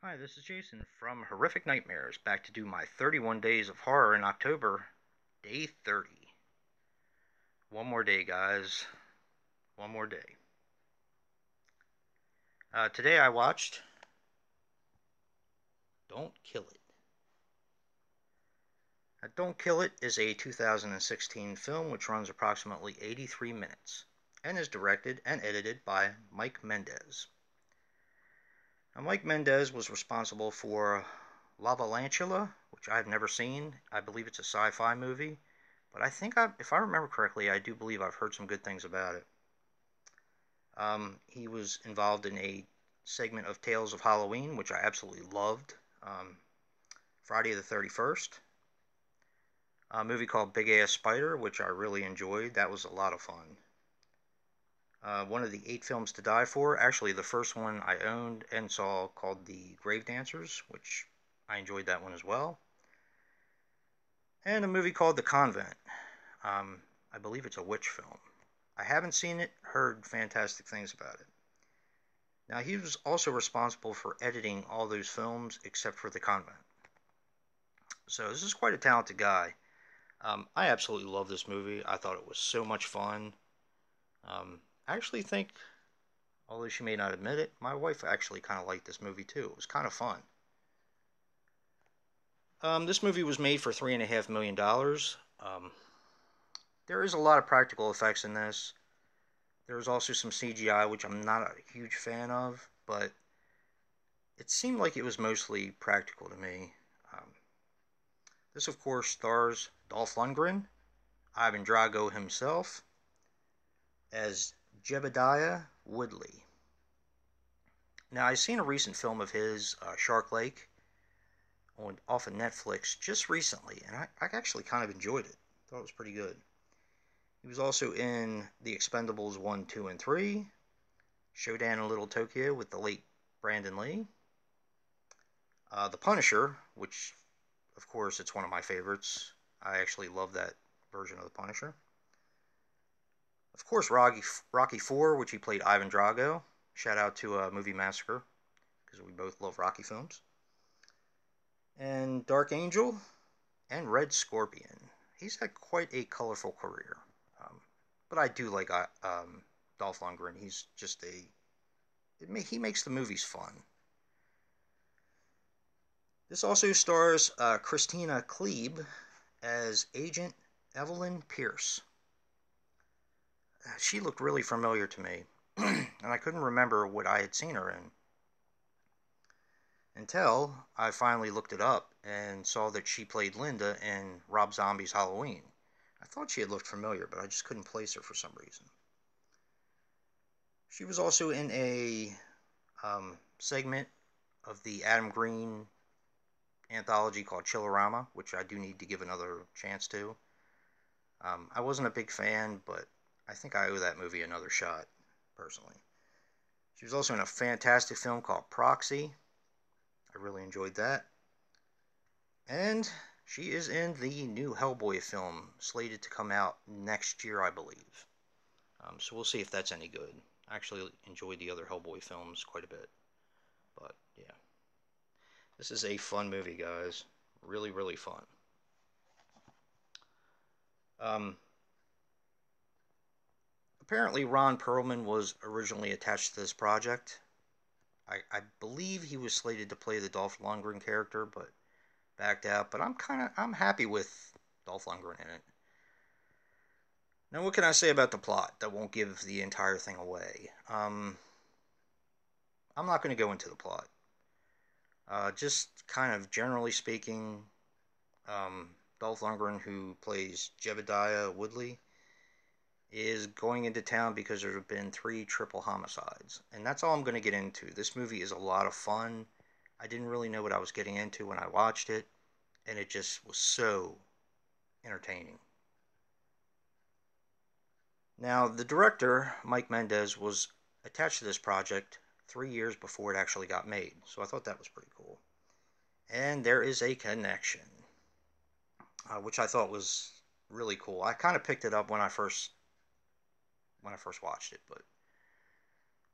Hi, this is Jason from Horrific Nightmares, back to do my 31 Days of Horror in October, day 30. One more day, guys. One more day. Today I watched Don't Kill It. Don't Kill It is a 2016 film which runs approximately 83 minutes and is directed and edited by Mike Mendez. Now, Mike Mendez was responsible for Lavalantula, which I've never seen. I believe it's a sci-fi movie. But if I remember correctly, I do believe I've heard some good things about it. He was involved in a segment of Tales of Halloween, which I absolutely loved. Friday the 31st. A movie called Big Ass Spider, which I really enjoyed. That was a lot of fun. One of the 8 films to die for. Actually, the first one I owned and saw called The Grave Dancers, which I enjoyed that one as well. And a movie called The Convent. I believe it's a witch film. I haven't seen it, heard fantastic things about it. Now, he was also responsible for editing all those films except for The Convent. So this is quite a talented guy. I absolutely love this movie. I thought it was so much fun. I actually think, although she may not admit it, my wife actually kind of liked this movie too. It was kind of fun. This movie was made for $3.5 million. There is a lot of practical effects in this. There's also some CGI, which I'm not a huge fan of, but it seemed like it was mostly practical to me. This, of course, stars Dolph Lundgren, Ivan Drago himself, as Jebediah Woodley. Now, I've seen a recent film of his, Shark Lake, off of Netflix just recently, and I actually kind of enjoyed it. Thought it was pretty good. He was also in The Expendables 1, 2, and 3, Showdown in Little Tokyo with the late Brandon Lee, The Punisher, which, of course, it's one of my favorites. I actually love that version of The Punisher. Of course, Rocky 4, which he played Ivan Drago. Shout out to Movie Massacre, because we both love Rocky films. And Dark Angel, and Red Scorpion. He's had quite a colorful career. But I do like Dolph Lundgren. He's just he makes the movies fun. This also stars Christina Klebe as Agent Evelyn Pierce. She looked really familiar to me, and I couldn't remember what I had seen her in until I finally looked it up and saw that she played Linda in Rob Zombie's Halloween. I thought she had looked familiar, but I just couldn't place her for some reason. She was also in a segment of the Adam Green anthology called Chillerama, which I do need to give another chance to. I wasn't a big fan, but I think I owe that movie another shot, personally. She was also in a fantastic film called Proxy. I really enjoyed that. And she is in the new Hellboy film, slated to come out next year, I believe. So we'll see if that's any good. I actually enjoyed the other Hellboy films quite a bit. But, yeah. This is a fun movie, guys. Really, really fun. Apparently, Ron Perlman was originally attached to this project. I believe he was slated to play the Dolph Lundgren character, but backed out. But I'm happy with Dolph Lundgren in it. Now, what can I say about the plot that won't give the entire thing away? I'm not going to go into the plot. Just kind of generally speaking, Dolph Lundgren, who plays Jebediah Woodley, is going into town because there have been 3 triple homicides. And that's all I'm going to get into. This movie is a lot of fun. I didn't really know what I was getting into when I watched it, and it just was so entertaining. Now, the director, Mike Mendez, was attached to this project 3 years before it actually got made, so I thought that was pretty cool. And there is a connection, which I thought was really cool. I kind of picked it up when I first watched it, but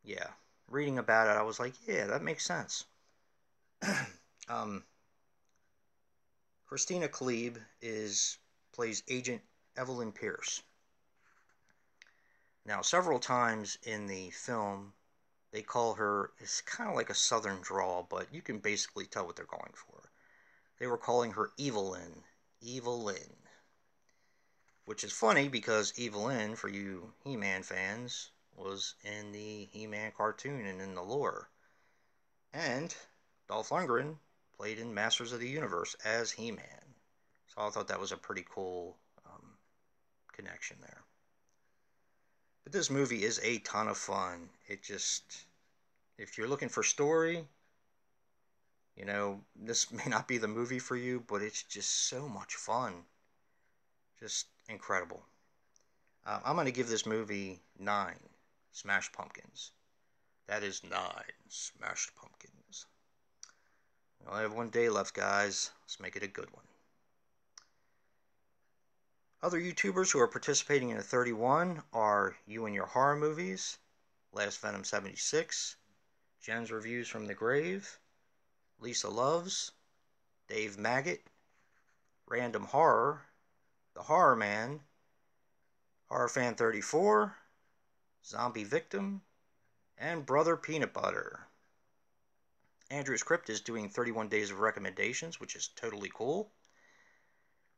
yeah, reading about it, I was like, yeah, that makes sense. um, Christina Klebe plays Agent Evelyn Pierce. Now, several times in the film, they call her, it's kind of like a southern drawl, but you can basically tell what they're going for. They were calling her Evelyn. Evelyn. Which is funny because Evelyn, for you He-Man fans, was in the He-Man cartoon and in the lore. And Dolph Lundgren played in Masters of the Universe as He-Man. So I thought that was a pretty cool connection there. But this movie is a ton of fun. If you're looking for story, this may not be the movie for you, but it's just so much fun. Just incredible. I'm going to give this movie 9 smashed pumpkins. That is 9 smashed pumpkins. We only have one day left, guys. Let's make it a good one. Other YouTubers who are participating in the 31 are You and Your Horror Movies, Last Venom 76, Jen's Reviews from the Grave, Lisa Loves, Dave Maggot, Random Horror, TheHORROman, HorrorFan34, ZombieVictim, and Brother Peanut Butter. Andrew's Crypt is doing 31 days of recommendations, which is totally cool.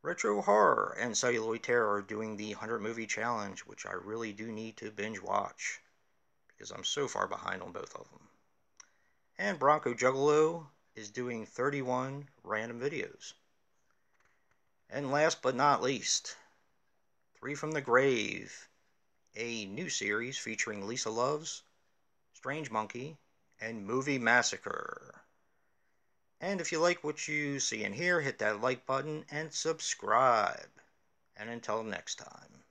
Retro Horror and Celluloid Terror are doing the 100 movie challenge, which I really do need to binge watch because I'm so far behind on both of them. And BRONCOJUGGALO is doing 31 random videos. And last but not least, Three from the Grave, a new series featuring Lisa Loves, Strange Monkey, and Movie Massacre. And if you like what you see and hear, hit that like button and subscribe. And until next time.